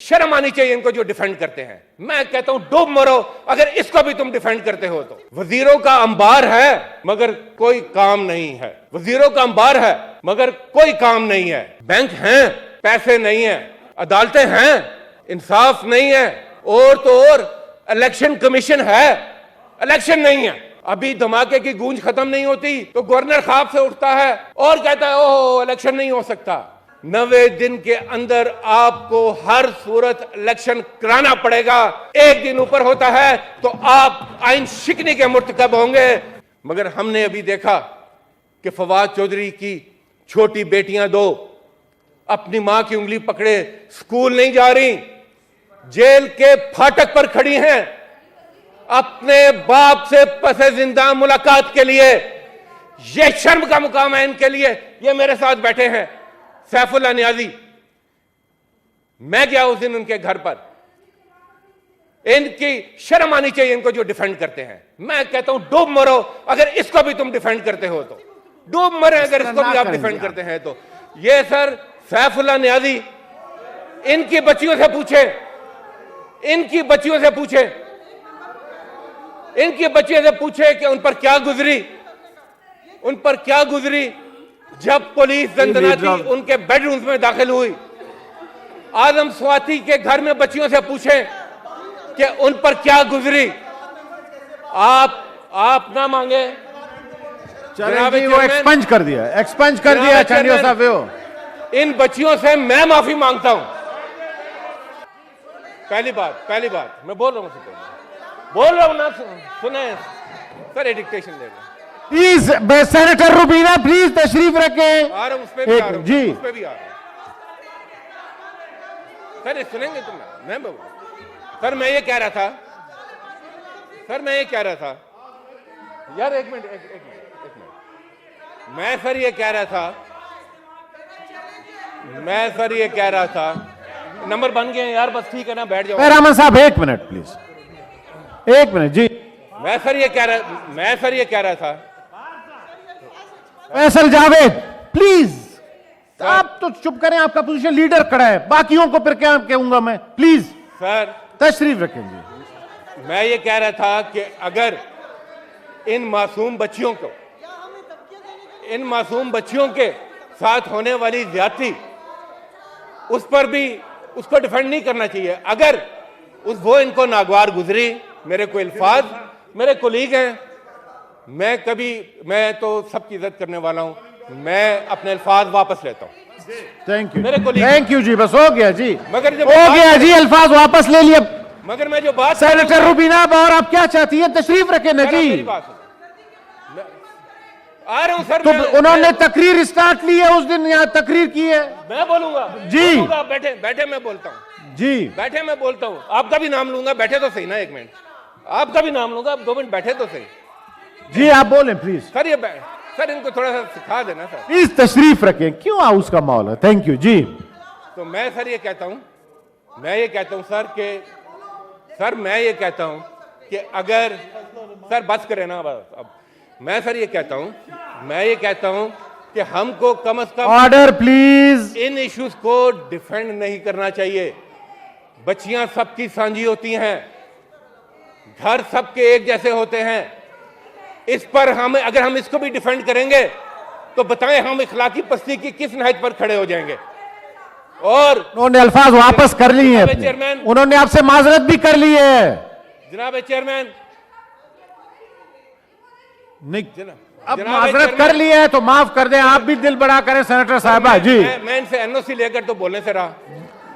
शर्म आनी चाहिए इनको जो डिफेंड करते हैं। मैं कहता हूं डूब मरो अगर इसको भी तुम डिफेंड करते हो तो। वजीरों का अंबार है मगर कोई काम नहीं है, वजीरों का अंबार है मगर कोई काम नहीं है। बैंक हैं, पैसे नहीं है, अदालतें हैं, इंसाफ नहीं है, और तो और इलेक्शन कमीशन है, इलेक्शन नहीं है। अभी धमाके की गूंज खत्म नहीं होती तो गवर्नर ख्वाब से उठता है और कहता है ओह इलेक्शन नहीं हो सकता। 90 दिन के अंदर आपको हर सूरत इलेक्शन कराना पड़ेगा। एक दिन ऊपर होता है तो आप आइन शिकनी के मुर्तकब होंगे। मगर हमने अभी देखा कि फवाद चौधरी की छोटी बेटियां दो अपनी मां की उंगली पकड़े स्कूल नहीं जा रही, जेल के फाटक पर खड़ी हैं अपने बाप से पसे जिंदा मुलाकात के लिए। यह शर्म का मुकाम है इनके लिए। ये मेरे साथ बैठे हैं सैफुल्लाह नियाजी, मैं गया उस दिन उनके घर पर। इनकी शर्म आनी चाहिए इनको जो डिफेंड करते हैं। मैं कहता हूं डूब मरो अगर इसको भी तुम डिफेंड करते हो तो, डूब मरे अगर इसको भी आप डिफेंड करते हैं तो। ये सर सैफुल्लाह नियाजी इनकी बच्चियों से पूछे, इनकी बच्चियों से पूछे, इनकी बच्चियों से पूछे कि उन पर क्या गुजरी, उन पर क्या गुजरी जब पुलिस दंदनाती उनके बेडरूम्स में दाखिल हुई। आजम स्वाति के घर में बच्चियों से पूछें कि उन पर क्या गुजरी। आप ना मांगे, जी वो एक्सपंज कर दिया, एक्सपंज कर दिया चांडियो साहब। इन बच्चियों से मैं माफी मांगता हूं। पहली बात मैं बोल रहा हूं ना, सुने सर, ये डिक्टेशन दे रहे प्लीज सेनेटर रुबीना प्लीज तशरीफ रखें। आ रहा हूं, उस पे भी आ रहा हूं, जी उस पे भी आ रहा हूं। सर सुनेंगे तुम? मैं सर मैं ये कह रहा था, यार एक मिनट, मैं सर ये कह रहा था, नंबर बन गए यार, बस ठीक है ना, बैठ जाओ। रहमान साहब एक मिनट प्लीज, एक मिनट जी। मैं सर ये कह रहा था फैसल जावेद प्लीज आप तो चुप करें, आपका पोजीशन लीडर खड़ा है, बाकियों को फिर क्या कहूंगा मैं। प्लीज सर तशरीफ रखें जी। मैं ये कह रहा था कि अगर इन मासूम बच्चियों के साथ होने वाली ज्यादती, उस पर भी उसको डिफेंड नहीं करना चाहिए। अगर वो इनको नागवार गुजरी, मेरे को अल्फाज, मेरे कोलीग हैं, मैं तो सबकी इज्जत करने वाला हूं, मैं अपने अल्फाज वापस लेता हूं। थैंक यू, मेरे कोलीग, थैंक यू जी, बस हो गया जी, मगर जब हो गया जी, अल्फाज वापस ले लिए। मगर मैं जो बात सेनेटर रुबीना और आप क्या चाहती है, तशरीफ रखें ना जी। आ रहा हूं सर। तो उन्होंने तकरीर स्टार्ट ली है, उस दिन यहाँ तकरीर की है। मैं बोलूंगा जी, बैठे मैं बोलता हूं जी, बैठे मैं बोलता हूं। आपका भी नाम लूंगा, बैठे तो सही ना, एक मिनट, आपका भी नाम लूंगा, आप 2 मिनट बैठे तो सही जी, आप बोलें प्लीज। सर इनको थोड़ा सा सिखा देना सर, प्लीज तशरीफ रखें, क्यों हाउस का माहौल है। थैंक यू जी। तो मैं सर ये कहता हूं कि अगर सर बस करें ना, अब मैं सर ये कहता हूं कि हमको कम से कम ऑर्डर प्लीज, इन इश्यूज को डिफेंड नहीं करना चाहिए। बच्चियां सबकी सांझी होती हैं, घर सबके एक जैसे होते हैं। इस पर अगर हम इसको भी डिफेंड करेंगे तो बताएं हम इखलाकी पस्ती की किस नहज पर खड़े हो जाएंगे। और उन्होंने अल्फाज वापस कर लिए हैं चेयरमैन, उन्होंने आपसे माजरत भी कर ली है जनाब चेयरमैन। अब माजरत कर ली है तो माफ कर दें, आप भी दिल बड़ा करें सेनेटर साहबा जी। मैं इनसे एनओसी लेकर तो बोलने से रहा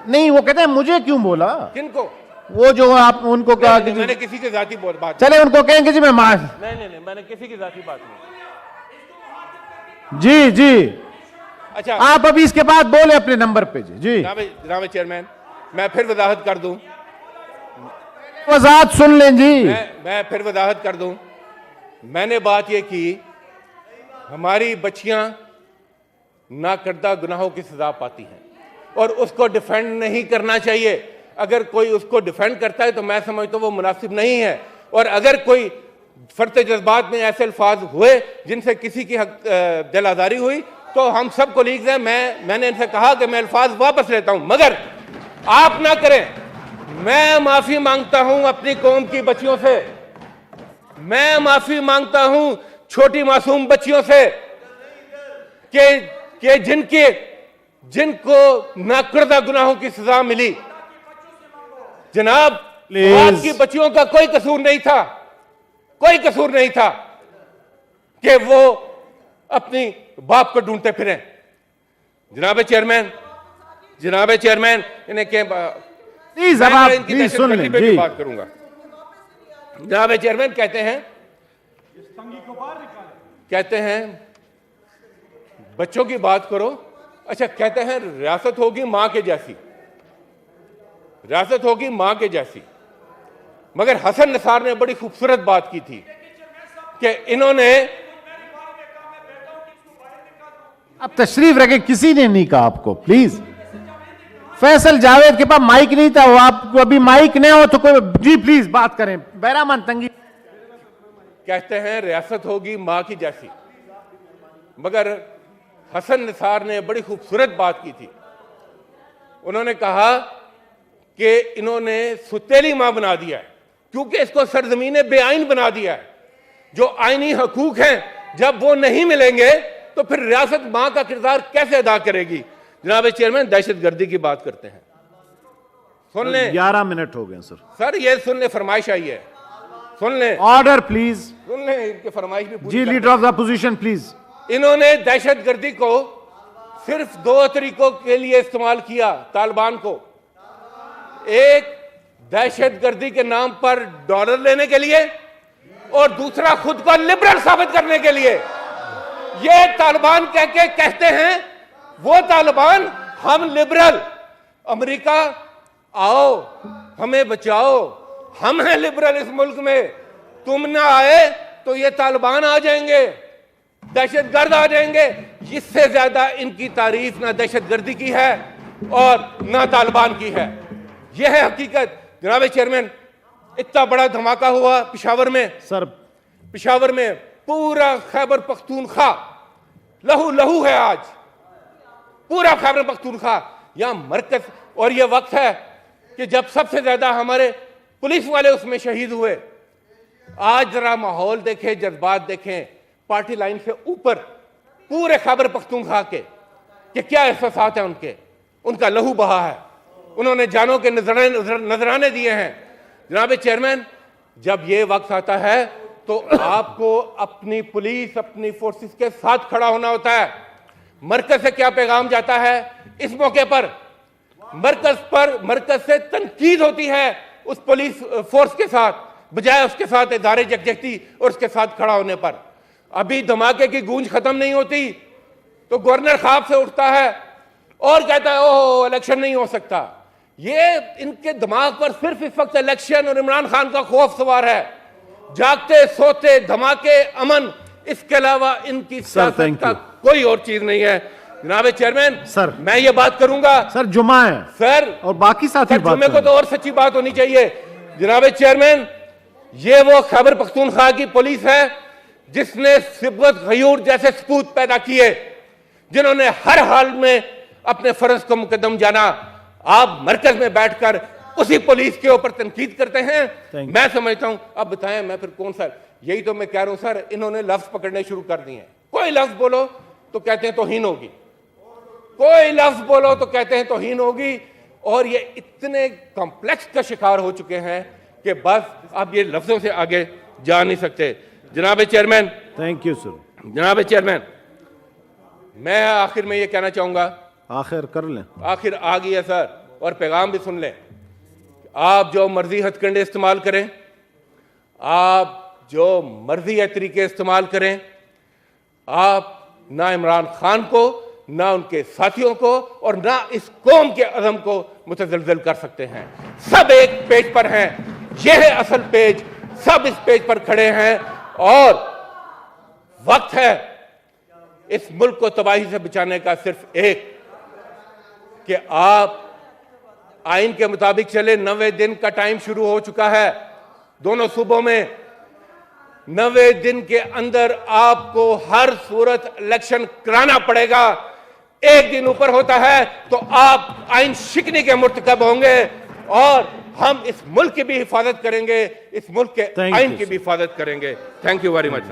नहीं, वो कहते हैं मुझे क्यों बोला, किनको, वो जो आप उनको कहा कि मैंने किसी की जाती बात, चले उनको कहेंगे जी मैं माफ। नहीं मैंने किसी की जाती बात नहीं। जी जी, अच्छा आप अभी इसके बाद बोले अपने नंबर पे जी। जनाब चेयरमैन, मैं फिर वजाहत कर दूं, वजाहत सुन लें जी। मैं फिर वजाहत कर दूं। मैंने बात यह की हमारी बच्चियां नाकर्दा गुनाहों की सजा पाती हैं और उसको डिफेंड नहीं करना चाहिए। अगर कोई उसको डिफेंड करता है तो मैं समझता हूं वो मुनासिब नहीं है। और अगर कोई फर्ते जज्बात में ऐसे अल्फाज हुए जिनसे किसी की दिल आजारी हुई तो हम सब कोलीग्स हैं, मैंने इनसे कहा कि मैं अल्फाज वापस लेता हूं। मगर आप ना करें। मैं माफी मांगता हूं अपनी कौम की बच्चियों से, मैं माफी मांगता हूं छोटी मासूम बच्चियों से कि जिनको नाकर्दा गुनाहों की सजा मिली। जनाब, आपकी बच्चियों का कोई कसूर नहीं था, कोई कसूर नहीं था कि वो अपनी बाप को ढूंढते फिरें। जनाब चेयरमैन इन्हें के प्लीज अब आप प्लीज सुन लें जी। बात करूंगा। जनाब चेयरमैन कहते हैं बच्चों की बात करो। अच्छा, कहते हैं रियासत होगी मां के जैसी, रियासत होगी मां के जैसी। मगर हसन निसार ने बड़ी खूबसूरत बात की थी कि इन्होंने, अब तशरीफ रखे, किसी ने नहीं कहा आपको। प्लीज, फैसल जावेद के पास माइक नहीं था, वो आपको अभी माइक नहीं हो तो कोई जी प्लीज बात करें। बैरामन तंगी कहते हैं रियासत होगी मां की जैसी, मगर हसन निसार ने बड़ी खूबसूरत बात की थी। उन्होंने कहा कि इन्होंने सुतेली मां बना दिया है, क्योंकि इसको सरजमीने बेआइन बना दिया है। जो आईनी हकूक हैं जब वो नहीं मिलेंगे तो फिर रियासत मां का किरदार कैसे अदा करेगी। जनाब चेयरमैन, दहशतगर्दी की बात करते हैं, सुन लें। 11 मिनट हो गए सर, ये सुन ले, फरमाइश आई है, सुन लें। Order please. सुन लें, इनकी फरमाइश भी जी, leader of the opposition please. इन्होंने दहशतगर्दी को सिर्फ 2 तरीकों के लिए इस्तेमाल किया। तालिबान को एक, दहशतगर्दी के नाम पर डॉलर लेने के लिए, और दूसरा खुद को लिबरल साबित करने के लिए। ये तालिबान कहते हैं, वो तालिबान, हम लिबरल, अमेरिका आओ हमें बचाओ, हम हैं लिबरल इस मुल्क में, तुम ना आए तो ये तालिबान आ जाएंगे, दहशतगर्द आ जाएंगे। इससे ज्यादा इनकी तारीफ ना दहशतगर्दी की है और ना तालिबान की है। यह है हकीकत। जनाब चेयरमैन, इतना बड़ा धमाका हुआ पिशावर में। सर, पिशावर में पूरा खैबर पख्तूनख्वा लहू लहू है आज, पूरा खैबर पख्तूनख्वा यहां मरकज। और यह वक्त है कि जब सबसे ज्यादा हमारे पुलिस वाले उसमें शहीद हुए। आज जरा माहौल देखें, जज्बात देखें, पार्टी लाइन से ऊपर पूरे खैबर पख्तूनख्वा के कि क्या एहसास है उनके, उनका लहू बहा है, उन्होंने जानों के नजराने दिए हैं। जनाब चेयरमैन, जब ये वक्त आता है तो आपको अपनी पुलिस, अपनी फोर्सेस के साथ खड़ा होना होता है। मरकज से क्या पैगाम जाता है इस मौके पर? मरकज से तनकीद होती है उस पुलिस फोर्स के साथ, बजाय उसके साथ इदारे यकजहती और उसके साथ खड़ा होने पर। अभी धमाके की गूंज खत्म नहीं होती तो गवर्नर ख्वाब से उठता है और कहता है ओह इलेक्शन नहीं हो सकता। ये इनके दिमाग पर सिर्फ इस वक्त इलेक्शन और इमरान खान का खौफ सवार है। जागते सोते धमाके, अमन, इसके अलावा इनकी सियासत का कोई और चीज नहीं है। जनाब चेयरमैन, सर, मैं ये बात करूंगा। सर, जुमा है सर, और बाकी साथी बात जुमे को तो और सच्ची बात होनी चाहिए। जनाब चेयरमैन, ये वो खैबर पख्तूनख्वा की पुलिस है जिसने सिब्बत गयूर जैसे सपूत पैदा किए, जिन्होंने हर हाल में अपने फर्ज को मुकद्दम जाना। आप मरकज में बैठकर उसी पुलिस के ऊपर तनकीद करते हैं। मैं समझता हूं, अब बताएं मैं फिर कौन सा, यही तो मैं कह रहा हूं सर, इन्होंने लफ्ज पकड़ने शुरू कर दिए हैं। कोई लफ्ज बोलो तो कहते हैं तौहीन होगी, कोई लफ्ज बोलो तो कहते हैं तौहीन होगी। और ये इतने कॉम्प्लेक्स का शिकार हो चुके हैं कि बस अब ये लफ्जों से आगे जा नहीं सकते। जनाब चेयरमैन, थैंक यू सर। जनाब चेयरमैन, मैं आखिर में ये कहना चाहूंगा, आखिर कर लें, आखिर आ गई है सर, और पैगाम भी सुन लें। आप जो मर्जी हथकंडे इस्तेमाल करें, आप जो मर्जी या तरीके इस्तेमाल करें, आप ना इमरान खान को, ना उनके साथियों को और ना इस कौम के अज़म को मुतज़लज़ल कर सकते हैं। सब एक पेज पर हैं, यह है असल पेज, सब इस पेज पर खड़े हैं। और वक्त है इस मुल्क को तबाही से बचाने का सिर्फ एक, कि आप आइन के मुताबिक चले। 90 दिन का टाइम शुरू हो चुका है दोनों सूबों में। 90 दिन के अंदर आपको हर सूरत इलेक्शन कराना पड़ेगा, एक दिन ऊपर होता है तो आप आइन शिकनी के मुर्तकब होंगे और हम इस मुल्क की भी हिफाजत करेंगे, इस मुल्क के Thank आइन you, की भी हिफाजत करेंगे। Thank you very much.